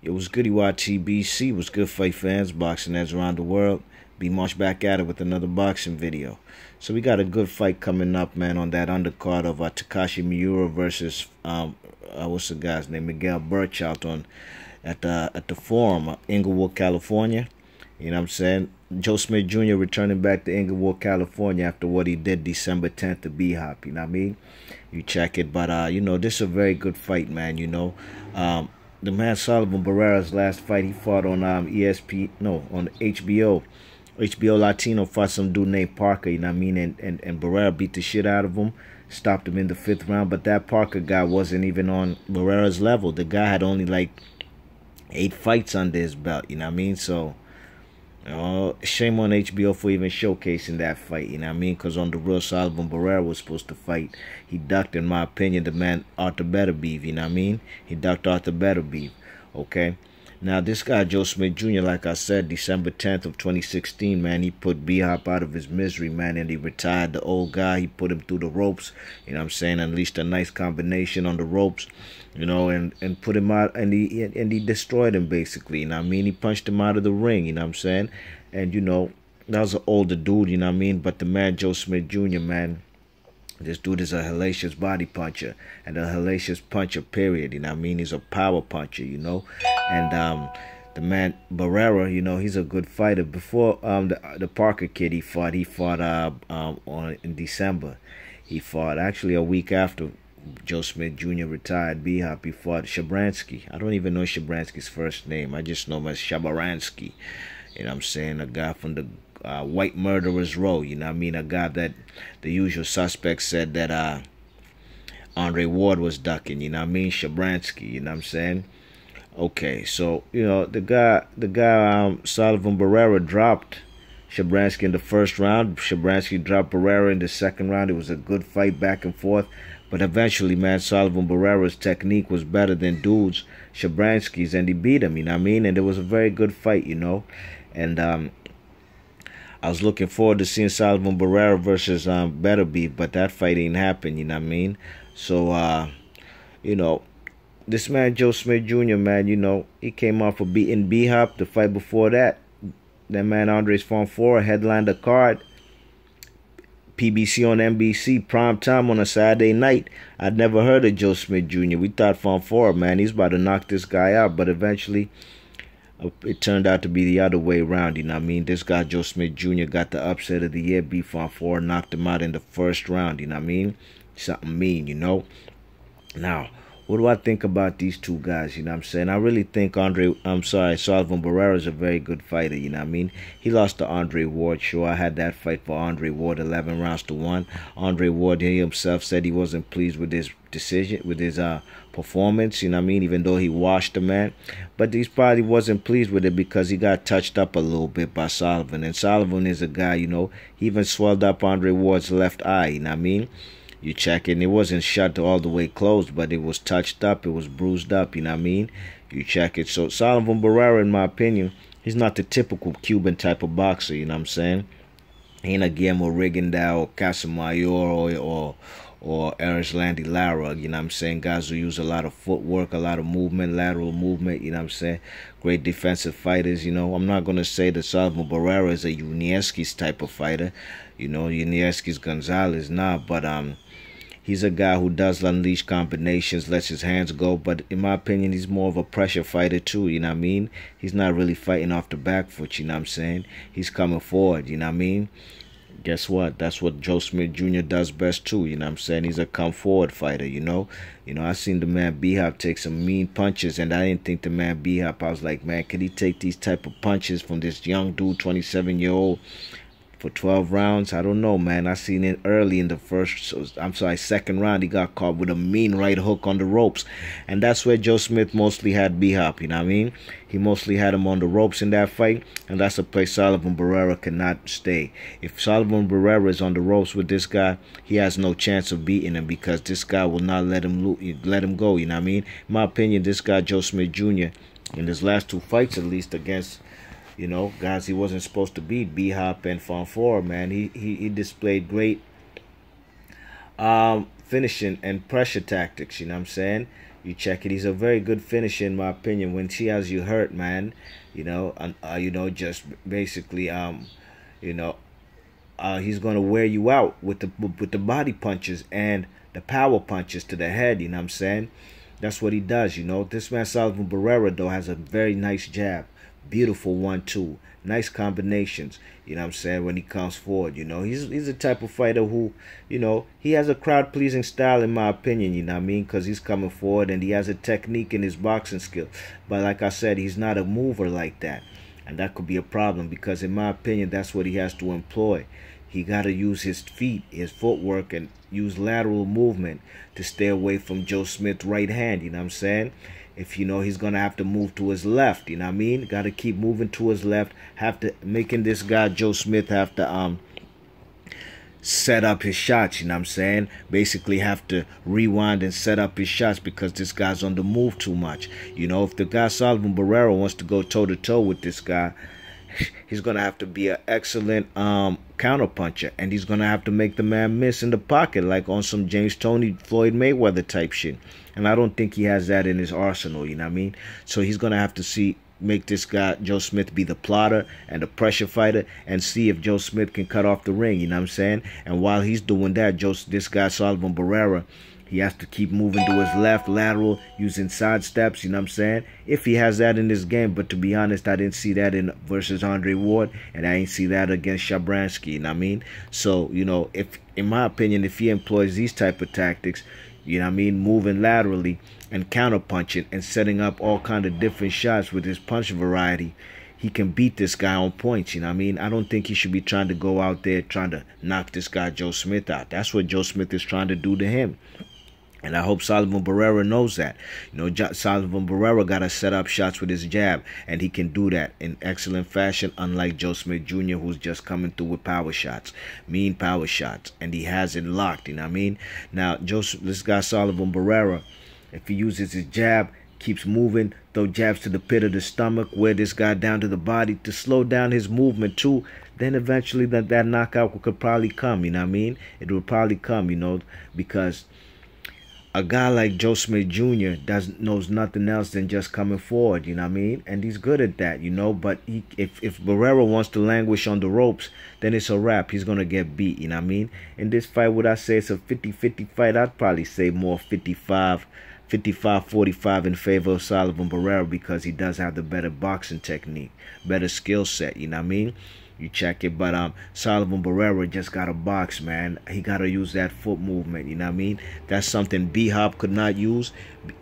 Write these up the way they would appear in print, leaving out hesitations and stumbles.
It was good TBC. Was good fight fans, boxing heads around the world. Be much back at it with another boxing video. So we got a good fight coming up, man, on that undercard of Takashi Miura versus what's the guy's name, Miguel Burch out on at the Forum, Inglewood, California. You know what I'm saying? Joe Smith Jr. returning back to Inglewood, California after what he did December 10th to B-Hop. You know what I mean? You check it, but you know, this is a very good fight, man. You know, the man Sullivan Barrera's last fight, he fought on on HBO Latino, fought some dude named Parker. You know what I mean? And Barrera beat the shit out of him, stopped him in the 5th round. But that Parker guy wasn't even on Barrera's level. The guy had only like 8 fights under his belt. You know what I mean? So, shame on HBO for even showcasing that fight, you know what I mean? Because on the real, Sullivan Barrera was supposed to fight. He ducked, in my opinion, the man Arthur Beterbiev, you know what I mean? He ducked Arthur Beterbiev, okay? Now, this guy, Joe Smith Jr., like I said, December 10th of 2016, man, he put B-Hop out of his misery, man, and he retired the old guy. He put him through the ropes, you know what I'm saying? Unleashed a nice combination on the ropes, you know, and put him out, and he destroyed him, basically, you know what I mean? He punched him out of the ring, you know what I'm saying? And, you know, that was an older dude, you know what I mean? But the man, Joe Smith Jr., man, this dude is a hellacious body puncher and a hellacious puncher, period, you know what I mean? He's a power puncher, you know? And the man, Barrera, you know, he's a good fighter. Before the Parker kid he fought in December. He fought, actually, a week after Joe Smith Jr. retired B-Hop. He fought Shabransky. I don't even know Shabransky's first name. I just know him as Shabaransky. You know what I'm saying? A guy from the White Murderers Row. You know what I mean? A guy that the usual suspects said that Andre Ward was ducking. You know what I mean? Shabransky. You know what I'm saying? Okay, so, you know, the guy Sullivan Barrera dropped Shabransky in the 1st round. Shabransky dropped Barrera in the 2nd round. It was a good fight back and forth. But eventually, man, Sullivan Barrera's technique was better than dude's, Shabransky's, and he beat him, you know what I mean? And it was a very good fight, you know? And I was looking forward to seeing Sullivan Barrera versus Beterbiev, but that fight ain't happened, you know what I mean? So, you know, this man, Joe Smith Jr., man, you know, he came off of beating B-Hop. The fight before that, that man Andres Fonfora headlined the card. PBC on NBC, prime time on a Saturday night. I'd never heard of Joe Smith Jr. We thought Fonfora, man, he's about to knock this guy out. But eventually, it turned out to be the other way around, you know what I mean? This guy, Joe Smith Jr., got the upset of the year, beat Fonfora, knocked him out in the 1st round, you know what I mean? Something mean, you know? Now, what do I think about these two guys, you know what I'm saying? I really think Sullivan Barrera is a very good fighter, you know what I mean? He lost to Andre Ward, sure. I had that fight for Andre Ward, 11 rounds to 1. Andre Ward, he himself said he wasn't pleased with his decision, with his performance, you know what I mean? Even though he washed the man. But he probably wasn't pleased with it because he got touched up a little bit by Sullivan. And Sullivan is a guy, you know, he even swelled up Andre Ward's left eye, you know what I mean? You check it, and it wasn't shut all the way closed, but it was touched up, it was bruised up, you know what I mean? You check it. So Sullivan Barrera, in my opinion, he's not the typical Cuban type of boxer, you know what I'm saying? He ain't a Guillermo Rigondeaux, Casamayor, or Erislandy Lara, you know what I'm saying? Guys who use a lot of footwork, a lot of movement, lateral movement, you know what I'm saying? Great defensive fighters, you know. I'm not going to say that Sullivan Barrera is a Uniesky's type of fighter, you know, Uniesky's Gonzalez, nah, but he's a guy who does unleash combinations, lets his hands go. But in my opinion, he's more of a pressure fighter too, you know what I mean? He's not really fighting off the back foot, you know what I'm saying? He's coming forward, you know what I mean? Guess what? That's what Joe Smith Jr. does best too, you know what I'm saying? He's a come forward fighter, you know? You know, I seen the man B-Hop take some mean punches, and I didn't think the man B-Hop, I was like, man, could he take these type of punches from this young dude, 27-year-old? For 12 rounds, I don't know, man. I seen it early in the 2nd round. He got caught with a mean right hook on the ropes. And that's where Joe Smith mostly had B-Hop, you know what I mean? He mostly had him on the ropes in that fight. And that's a place Sullivan Barrera cannot stay. If Sullivan Barrera is on the ropes with this guy, he has no chance of beating him because this guy will not let him go, you know what I mean? In my opinion, this guy, Joe Smith Jr., in his last 2 fights at least against, you know, guys he wasn't supposed to beat, B-Hop and Fonfora, man. He displayed great finishing and pressure tactics, you know what I'm saying? You check it. He's a very good finisher in my opinion. When she has you hurt, man, just basically, you know, he's gonna wear you out with the body punches and the power punches to the head. You know what I'm saying? That's what he does. This man Sullivan Barrera though has a very nice jab, beautiful 1-2, nice combinations. You know what I'm saying? When he comes forward, he's the type of fighter who, he has a crowd pleasing style in my opinion. You know what I mean? Because he's coming forward and he has a technique in his boxing skill. But like I said, he's not a mover like that. And that could be a problem because in my opinion, that's what he has to employ. He got to use his feet, his footwork, and use lateral movement to stay away from Joe Smith's right hand. You know what I'm saying? If he's going to have to move to his left. You know what I mean? Got to keep moving to his left. Making this guy, Joe Smith, have to set up his shots, you know what I'm saying? Basically have to rewind and set up his shots because this guy's on the move too much. If the guy Sullivan Barrera wants to go toe-to-toe with this guy, he's going to have to be an excellent counterpuncher, and he's going to have to make the man miss in the pocket like on some James Toney, Floyd Mayweather type shit. And I don't think he has that in his arsenal, you know what I mean? So he's going to have to make this guy, Joe Smith, be the plotter and the pressure fighter and see if Joe Smith can cut off the ring, you know what I'm saying? And while he's doing that, this guy, Sullivan Barrera, he has to keep moving to his left, lateral, using side steps, you know what I'm saying? If he has that in his game, but to be honest, I didn't see that versus Andre Ward, and I ain't see that against Shabransky, you know what I mean? So, if in my opinion, if he employs these type of tactics, you know what I mean, moving laterally and counter-punching and setting up all kind of different shots with his punch variety, he can beat this guy on points, you know what I mean? I don't think he should be trying to go out there trying to knock this guy Joe Smith out. That's what Joe Smith is trying to do to him. And I hope Sullivan Barrera knows that. Sullivan Barrera got to set up shots with his jab, and he can do that in excellent fashion, unlike Joe Smith Jr., who's just coming through with power shots, mean power shots, and he has it locked, you know what I mean? Now, this guy Sullivan Barrera, if he uses his jab, keeps moving, throw jabs to the pit of the stomach, wear this guy down to the body to slow down his movement too, then eventually that knockout could probably come, you know what I mean? It will probably come, because a guy like Joe Smith Jr. knows nothing else than just coming forward, you know what I mean? And he's good at that, but if Barrera wants to languish on the ropes, then it's a wrap. He's going to get beat, you know what I mean? In this fight, would I say it's a 50-50 fight? I'd probably say more 55-45 in favor of Sullivan Barrera because he does have the better boxing technique, better skill set, you know what I mean? You check it, but Sullivan Barrera just got to box, man. He got to use that foot movement, you know what I mean? That's something B-Hop could not use,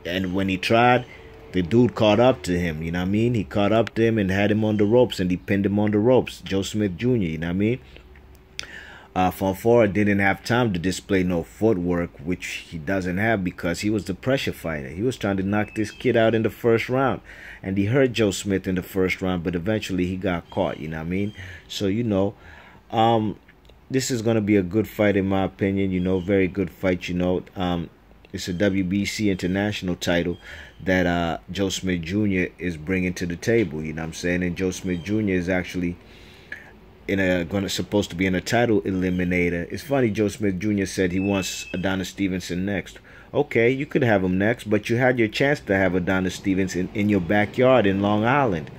and when he tried, the dude caught up to him, you know what I mean? He caught up to him and had him on the ropes, and he pinned him on the ropes, Joe Smith Jr., you know what I mean? Fonfora didn't have time to display no footwork, which he doesn't have because he was the pressure fighter. He was trying to knock this kid out in the first round, and he hurt Joe Smith in the first round, but eventually he got caught, you know what I mean? So, this is going to be a good fight in my opinion, very good fight, it's a WBC international title that Joe Smith Jr. is bringing to the table, you know what I'm saying? And Joe Smith Jr. is actually supposed to be in a title eliminator. It's funny, Joe Smith Jr. said he wants Adonis Stevenson next. Okay, you could have him next, but you had your chance to have Adonis Stevenson in your backyard in Long Island.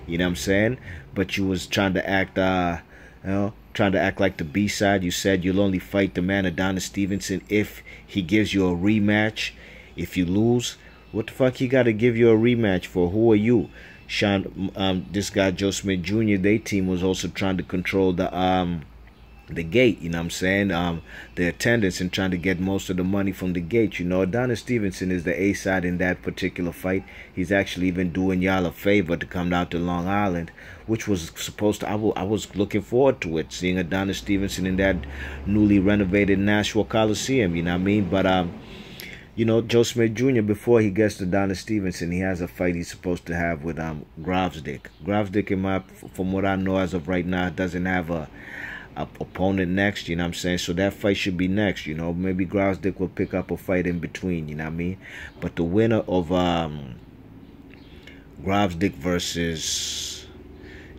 You know what I'm saying? But you was trying to act, trying to act like the B-side. You said you'll only fight the man Adonis Stevenson if he gives you a rematch. If you lose, what the fuck he got to give you a rematch for? Who are you? This guy Joe Smith Jr., their team was also trying to control the gate, you know what I'm saying, the attendance, and trying to get most of the money from the gate. Adonis Stevenson is the A-side in that particular fight. He's actually even doing y'all a favor to come down to Long Island, which was supposed to, I was looking forward to it, seeing Adonis Stevenson in that newly renovated Nashville Coliseum, you know what I mean? But Joe Smith Jr., before he gets to Adonis Stevenson, he has a fight he's supposed to have with Gravesdick. Gravesdick, from what I know as of right now, doesn't have a opponent next, you know what I'm saying? So that fight should be next, Maybe Gravesdick will pick up a fight in between, you know what I mean? But the winner of Gravesdick versus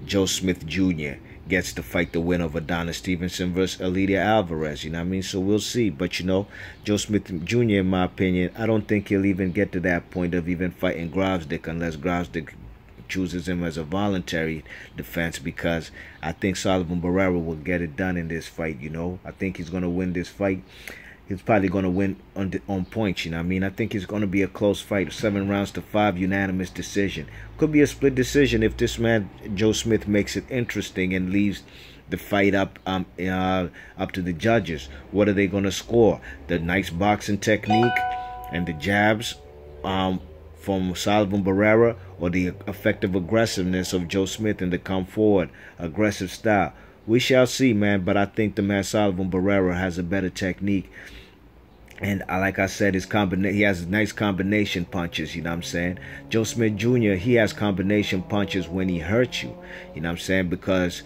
Joe Smith Jr., gets to fight the winner of Adonis Stevenson versus Elidia Alvarez. You know what I mean? So we'll see. But, you know, Joe Smith Jr., in my opinion, I don't think he'll even get to that point of even fighting Gravesdick unless Gravesdick chooses him as a voluntary defense, because I think Sullivan Barrera will get it done in this fight. You know, I think he's going to win this fight. He's probably going to win on points, you know what I mean? I think it's going to be a close fight, 7 rounds to 5, unanimous decision. Could be a split decision if this man, Joe Smith, makes it interesting and leaves the fight up to the judges. What are they going to score? The nice boxing technique and the jabs from Sullivan Barrera, or the effective aggressiveness of Joe Smith and the come forward aggressive style? We shall see, man. But I think the man Sullivan Barrera has a better technique. And like I said, he has nice combination punches, you know what I'm saying? Joe Smith Jr., he has combination punches when he hurts you, you know what I'm saying? Because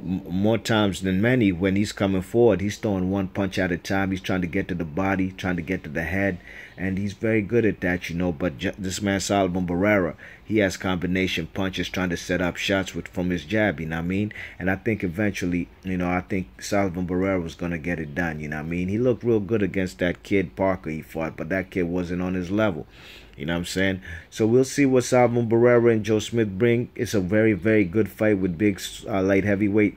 more times than many, when he's coming forward, he's throwing one punch at a time. He's trying to get to the body, trying to get to the head, and he's very good at that, you know. But this man Sullivan Barrera, he has combination punches, trying to set up shots from his jab, you know what I mean? And I think eventually, you know, I think Sullivan Barrera was going to get it done, you know what I mean? He looked real good against that kid Parker he fought, but that kid wasn't on his level. You know what I'm saying? So we'll see what Sullivan Barrera and Joe Smith bring. It's a very, very good fight with big light heavyweight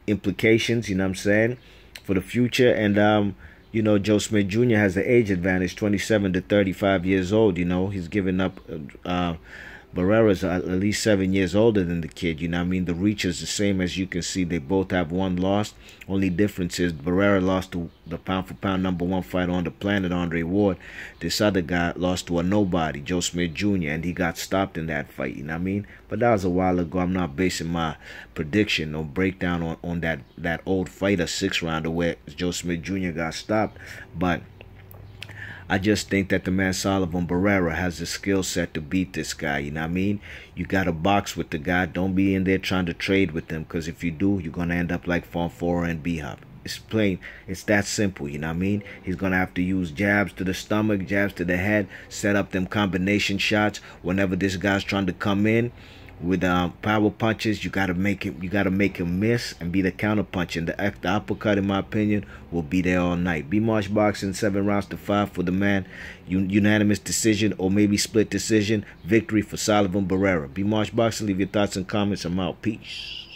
implications, you know what I'm saying, for the future. And, you know, Joe Smith Jr. has the age advantage, 27 to 35 years old, you know. He's giving up... Barrera's at least 7 years older than the kid, you know what I mean? The reach is the same, as you can see. They both have one loss. Only difference is Barrera lost to the pound-for-pound #1 fighter on the planet, Andre Ward. This other guy lost to a nobody, Joe Smith Jr., and he got stopped in that fight, you know what I mean? But that was a while ago. I'm not basing my prediction or breakdown on that old fighter 6-rounder where Joe Smith Jr. got stopped. But I just think that the man Sullivan Barrera has the skill set to beat this guy, you know what I mean? You got to box with the guy. Don't be in there trying to trade with him, because if you do, you're going to end up like Fonfora and B-Hop. It's plain. It's that simple, you know what I mean? He's going to have to use jabs to the stomach, jabs to the head, set up them combination shots whenever this guy's trying to come in. With power punches, you gotta make him miss and be the counter punch. And the uppercut, in my opinion, will be there all night. B-Marsh Boxing, 7 rounds to 5 for the man. Unanimous decision or maybe split decision. Victory for Sullivan Barrera. B-Marsh Boxing, leave your thoughts and comments. I'm out. Peace.